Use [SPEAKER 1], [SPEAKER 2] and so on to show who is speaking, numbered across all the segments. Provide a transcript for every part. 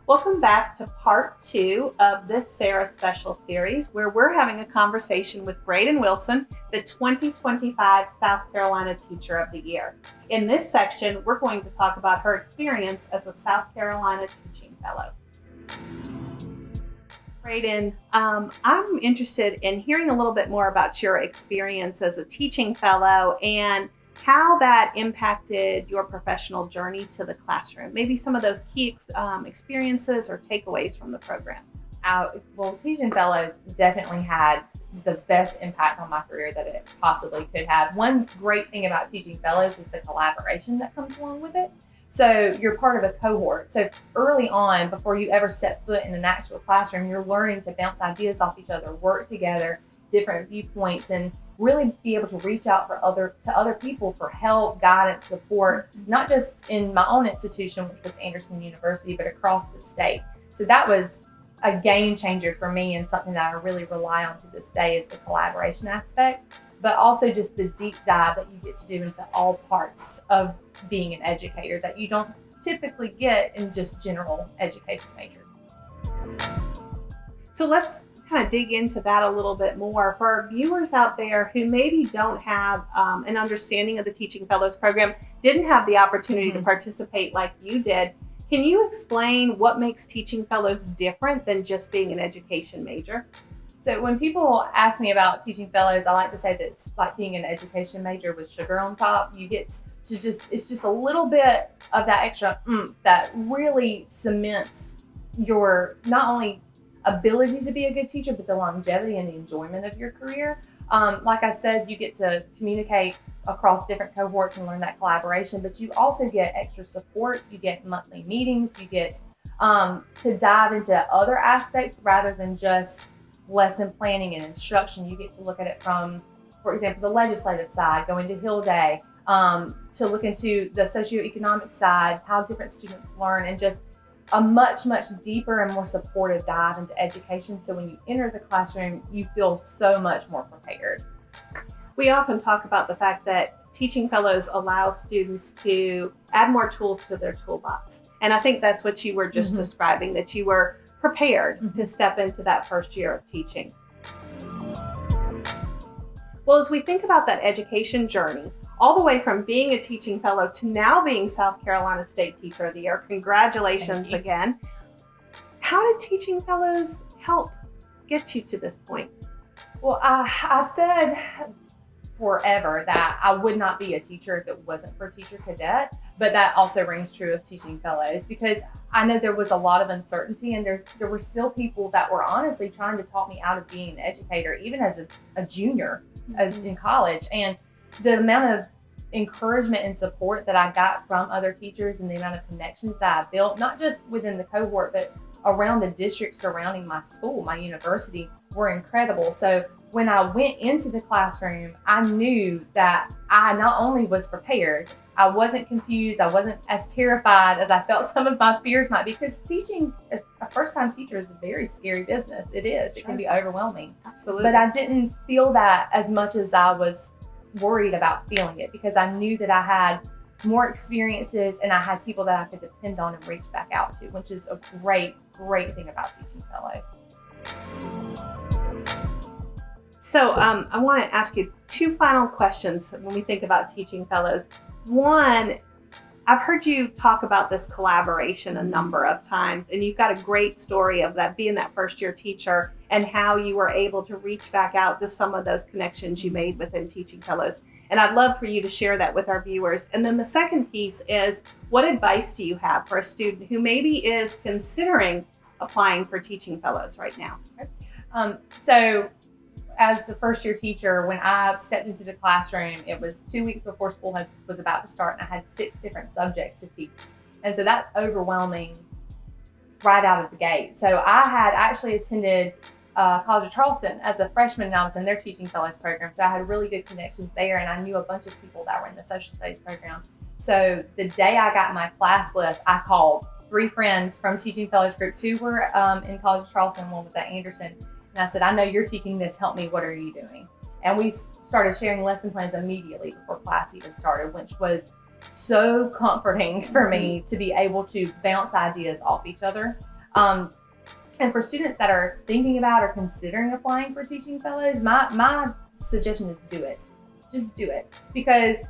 [SPEAKER 1] Welcome back to part 2 of this CERRA Special Series, where we're having a conversation with Braden Wilson, the 2025 South Carolina Teacher of the Year. In this section, we're going to talk about her experience as a South Carolina Teaching Fellow. Braden, I'm interested in hearing a little bit more about your experience as a teaching fellow and how that impacted your professional journey to the classroom. Maybe some of those key experiences or takeaways from the program.
[SPEAKER 2] Well, teaching fellows definitely had the best impact on my career that it possibly could have. One great thing about teaching fellows is the collaboration that comes along with it. So you're part of a cohort. So early on, before you ever set foot in an actual classroom, you're learning to bounce ideas off each other, work together, different viewpoints, and really be able to reach out to other people for help, guidance, support, not just in my own institution, which was Anderson University, but across the state. So that was a game changer for me, and something that I really rely on to this day is the collaboration aspect, but also just the deep dive that you get to do into all parts of being an educator that you don't typically get in just general education major.
[SPEAKER 1] So let's kind of dig into that a little bit more. For our viewers out there who maybe don't have an understanding of the Teaching Fellows program, didn't have the opportunity to participate like you did, can you explain what makes Teaching Fellows different than just being an education major?
[SPEAKER 2] So when people ask me about teaching fellows, I like to say that it's like being an education major with sugar on top. You get to it's just a little bit of that extra that really cements your not only ability to be a good teacher, but the longevity and the enjoyment of your career. Like I said, you get to communicate across different cohorts and learn that collaboration, but you also get extra support. You get monthly meetings. You get to dive into other aspects rather than just lesson planning and instruction. You get to look at it from, for example, the legislative side, going to Hill Day, to look into the socioeconomic side, how different students learn, and just a much deeper and more supportive dive into education. So when you enter the classroom, you feel so much more prepared.
[SPEAKER 1] We often talk about the fact that Teaching Fellows allow students to add more tools to their toolbox. And I think that's what you were just describing, that you were prepared to step into that first year of teaching. Well, as we think about that education journey, all the way from being a teaching fellow to now being South Carolina State Teacher of the Year, congratulations again. How did Teaching Fellows help get you to this point?
[SPEAKER 2] Well, I've said forever that I would not be a teacher if it wasn't for Teacher Cadet, but that also rings true of Teaching Fellows, because I know there was a lot of uncertainty, and there were still people that were honestly trying to talk me out of being an educator, even as a junior in college. And the amount of encouragement and support that I got from other teachers and the amount of connections that I built, not just within the cohort, but around the district surrounding my school, my university, were incredible. So when I went into the classroom, I knew that I not only was prepared, I wasn't confused, I wasn't as terrified as I felt some of my fears might be, because teaching, a first-time teacher, is a very scary business. It is. It can be overwhelming.
[SPEAKER 1] Absolutely.
[SPEAKER 2] But I didn't feel that as much as I was worried about feeling it, because I knew that I had more experiences and I had people that I could depend on and reach back out to, which is a great thing about Teaching Fellows.
[SPEAKER 1] So I want to ask you two final questions when we think about Teaching Fellows. One, I've heard you talk about this collaboration a number of times, and you've got a great story of that being that first year teacher and how you were able to reach back out to some of those connections you made within Teaching Fellows. And I'd love for you to share that with our viewers. And then the second piece is, what advice do you have for a student who maybe is considering applying for Teaching Fellows right now?
[SPEAKER 2] So as a first year teacher, when I stepped into the classroom, it was 2 weeks before school was about to start, and I had 6 different subjects to teach. And so that's overwhelming right out of the gate. So I had actually attended College of Charleston as a freshman, and I was in their Teaching Fellows program. So I had really good connections there, and I knew a bunch of people that were in the social studies program. So the day I got my class list, I called 3 friends from Teaching Fellows group. 2 were in College of Charleston, 1 was at Anderson. And I said, I know you're teaching this, help me, what are you doing? And we started sharing lesson plans immediately before class even started, which was so comforting for me to be able to bounce ideas off each other. And for students that are thinking about or considering applying for teaching fellows, my suggestion is do it. Just do it. Because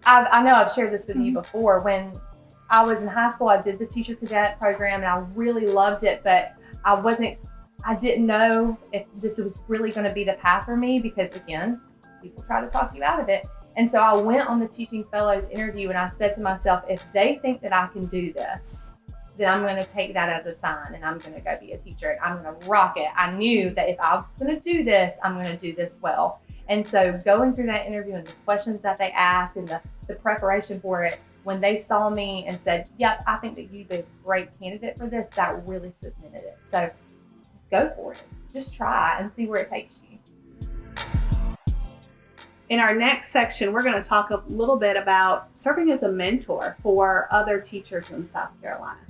[SPEAKER 2] I know I've shared this with you before. When I was in high school, I did the teacher cadet program and I really loved it, but I didn't know if this was really going to be the path for me because, again, people try to talk you out of it. And so I went on the teaching fellows interview and I said to myself, if they think that I can do this, then I'm going to take that as a sign and I'm going to go be a teacher and I'm going to rock it. I knew that if I'm going to do this, I'm going to do this well. And so going through that interview and the questions that they asked and the preparation for it, when they saw me and said, yep, I think that you'd be a great candidate for this, that really cemented it. So go for it. Just try and see where it takes you.
[SPEAKER 1] In our next section, we're going to talk a little bit about serving as a mentor for other teachers in South Carolina.